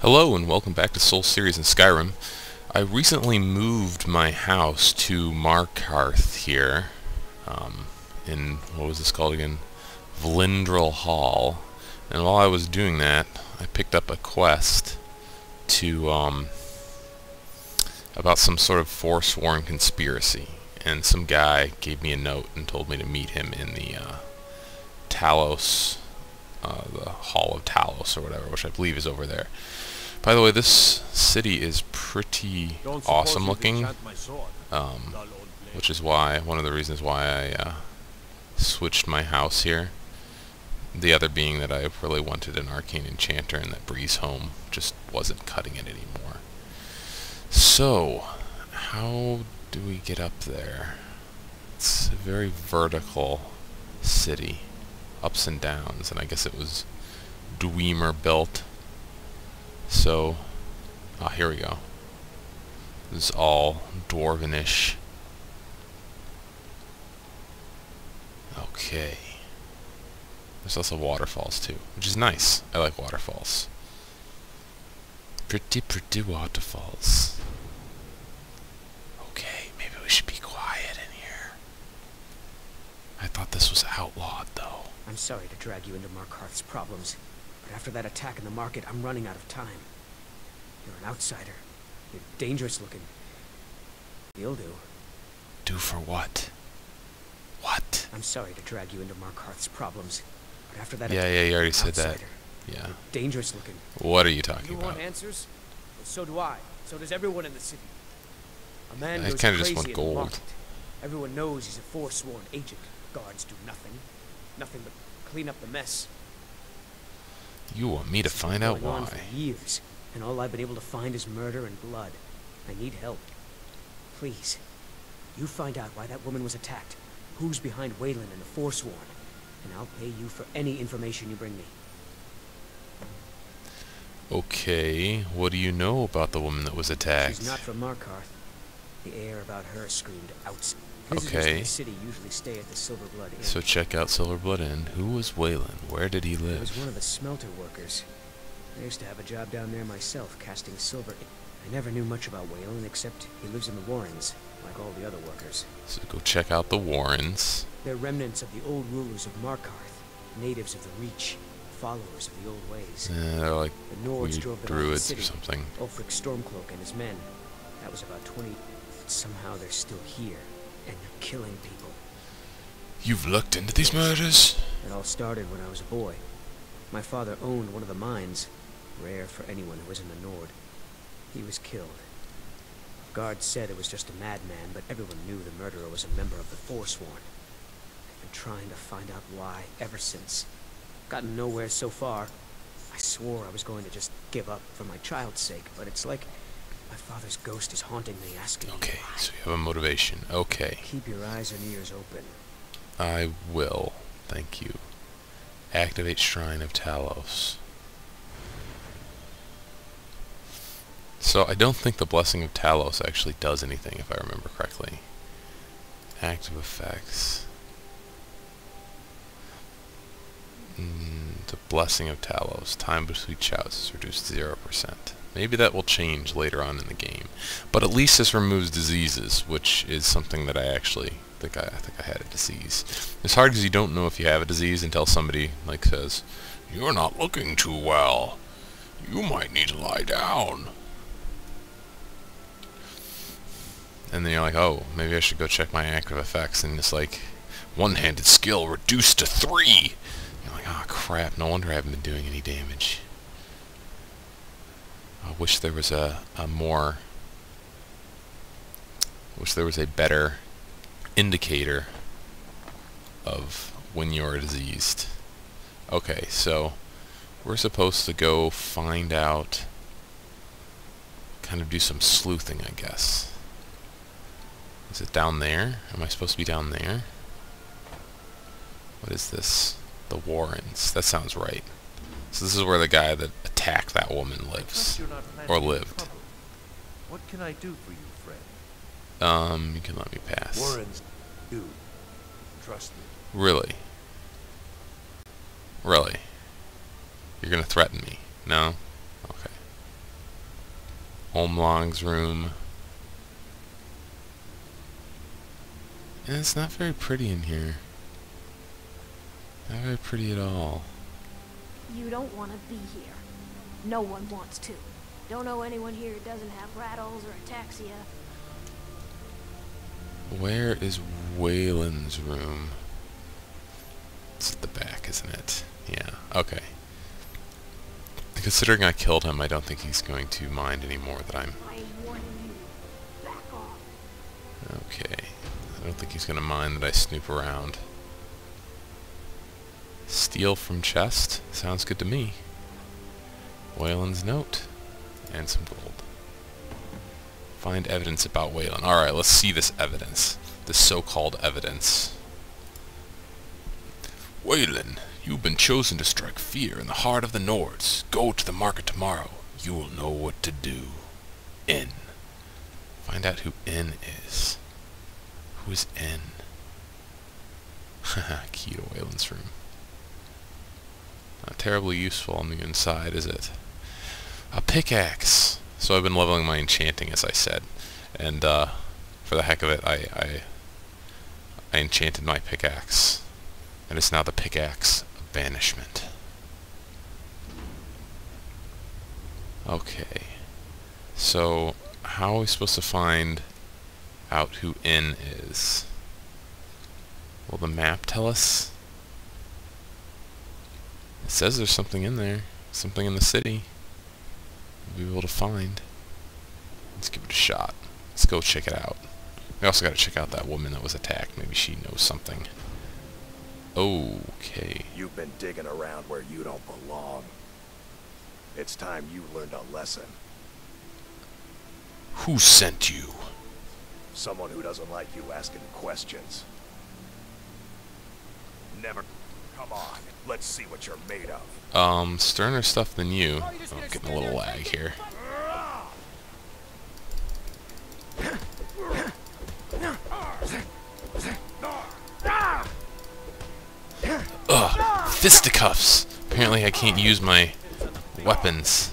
Hello and welcome back to Soul Series in Skyrim. I recently moved my house to Markarth here, in, what was this called again? Vlindrel Hall. And while I was doing that, I picked up a quest to, about some sort of forsworn conspiracy. And some guy gave me a note and told me to meet him in the, Talos, the Hall of Talos or whatever, which I believe is over there. By the way, this city is pretty awesome looking, which is why, one of the reasons why I switched my house here. The other being that I really wanted an arcane enchanter and that Breeze Home just wasn't cutting it anymore. So, how do we get up there? It's a very vertical city, ups and downs, and I guess it was Dwemer built. So, here we go. This is all dwarvenish. Okay. There's also waterfalls too, which is nice. I like waterfalls. Pretty waterfalls. Okay, maybe we should be quiet in here. I thought this was outlawed, though. I'm sorry to drag you into Markarth's problems, but after that attack in the market, I'm running out of time. You're an outsider. You're dangerous looking. You'll do. Do for what? What? I'm sorry to drag you into Markarth's problems, but after that Yeah, you already said that. Yeah. You're dangerous looking. What are you talking You about? want answers? Well, so do I. So does everyone in the city. A man I goes kinda crazy just want in gold. the market. Everyone knows he's a forsworn agent. Guards do nothing. Nothing but clean up the mess. You want me to find out Going on why? for years, and all I've been able to find is murder and blood. I need help. Please, you find out why that woman was attacked, who's behind Wayland and the Forsworn, and I'll pay you for any information you bring me. Okay, what do you know about the woman that was attacked? She's not from Markarth. The air about her screamed outside. Visitors Okay. to the city usually stay at the Silverblood Inn. So check out Silverblood Inn. Who was Wayland? Where did he I live? was one of the smelter workers. I used to have a job down there myself, casting silver. I never knew much about Wayland, except he lives in the Warrens, like all the other workers. So go check out the Warrens. They're remnants of the old rulers of Markarth, natives of the Reach, followers of the old ways. They're like The Nords weird drove them out of the druids city. or something. Ulfric Stormcloak and his men. That was about 20. Somehow they're still here, and they're killing people. You've looked into these murders? It all started when I was a boy. My father owned one of the mines, rare for anyone who isn't a Nord. He was killed. Guards said it was just a madman, but everyone knew the murderer was a member of the Forsworn. I've been trying to find out why ever since. Gotten nowhere so far. I swore I was going to just give up for my child's sake, but it's like my father's ghost is haunting me, asking me Okay, why. so you have a motivation. Okay. Keep your eyes and ears open. I will. Thank you. Activate Shrine of Talos. So I don't think the Blessing of Talos actually does anything, if I remember correctly. Active effects. The Blessing of Talos. Time between shouts is reduced to 0%. Maybe that will change later on in the game. But at least this removes diseases, which is something that I actually think I had a disease. It's hard because you don't know if you have a disease until somebody like says, "You're not looking too well. You might need to lie down." And then you're like, oh, maybe I should go check my active effects, and it's like, one-handed skill reduced to 3. You're like, oh crap, no wonder I haven't been doing any damage. I wish there was a better indicator of when you're diseased. Okay, so we're supposed to go find out, kind of do some sleuthing, I guess. Is it down there? Am I supposed to be down there? What is this? The Warrens. That sounds right. So this is where the guy that attacked that woman lives. Or lived. What can I do for you, friend? You can let me pass. Warrens do. Trust me. Really? Really? You're gonna threaten me? No? Okay. Omlong's room. And it's not very pretty in here. Not very pretty at all. You don't want to be here. No one wants to. Don't know anyone here who doesn't have rattles or ataxia. Where is Waylon's room? It's at the back, isn't it? Yeah, okay. Considering I killed him, I don't think he's going to mind anymore that I'm... I am warning you. Back off. Okay. I don't think he's going to mind that I snoop around. Steal from chest? Sounds good to me. Waylon's note. And some gold. Find evidence about Waylon. Alright, let's see this evidence. This so-called evidence. Waylon, you've been chosen to strike fear in the heart of the Nords. Go to the market tomorrow. You will know what to do. N. Find out who N is. Who is N? Haha, key to Waylon's room. Not terribly useful on the inside, is it? A pickaxe! So I've been leveling my enchanting, as I said. And, for the heck of it, I enchanted my pickaxe. And it's now the pickaxe of banishment. Okay. So, how are we supposed to find out who N is? Will the map tell us? It says there's something in there. Something in the city. We'll be able to find. Let's give it a shot. Let's go check it out. We also gotta check out that woman that was attacked. Maybe she knows something. Okay. You've been digging around where you don't belong. It's time you learned a lesson. Who sent you? Someone who doesn't like you asking questions. Never... Come on, let's see what you're made of. Sterner stuff than you. Oh, I'm getting a little lag here. Ugh, fisticuffs! Apparently I can't use my weapons.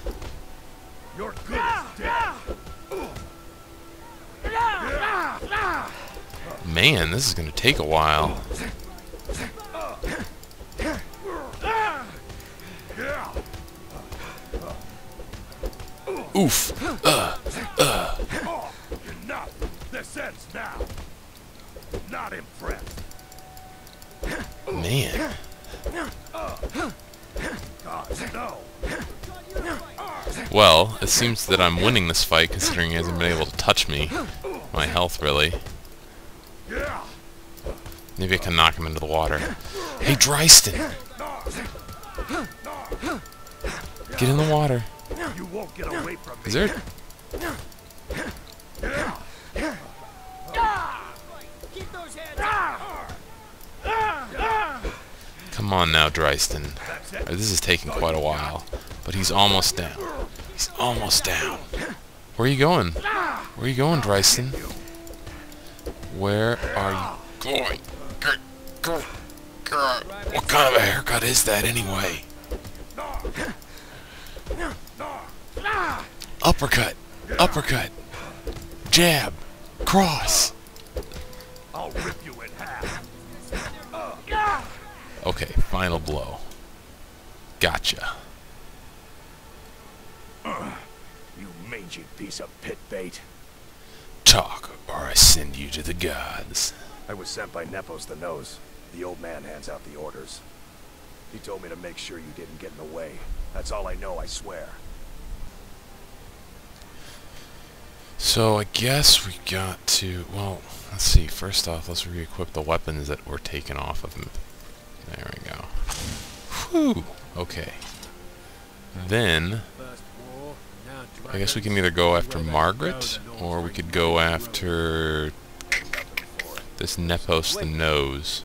You're good as dead. Man, this is gonna take a while. Oof! Enough! This ends now! Not impressed! Man. God, no! Well, it seems that I'm winning this fight considering he hasn't been able to touch me. My health, really. Maybe I can knock him into the water. Hey, Dryston! Get in the water. You won't get away from me! Is there... Come on now, Dryston. This is taking quite a while. But he's almost down. He's almost down. Where are you going? Where are you going, Dryston? Where are you going? What kind of a haircut is that, anyway? Uppercut! Uppercut! Jab! Cross! I'll rip you in half! Okay, final blow. Gotcha. You mangy piece of pit bait. Talk, or I send you to the gods. I was sent by Nepos the Nose. The old man hands out the orders. He told me to make sure you didn't get in the way. That's all I know, I swear. So I guess we got to, well, let's see. First off, let's re-equip the weapons that were taken off of him. There we go. Whew! Okay. Then, I guess we can either go after Margaret, or we could go after this Nepos the Nose.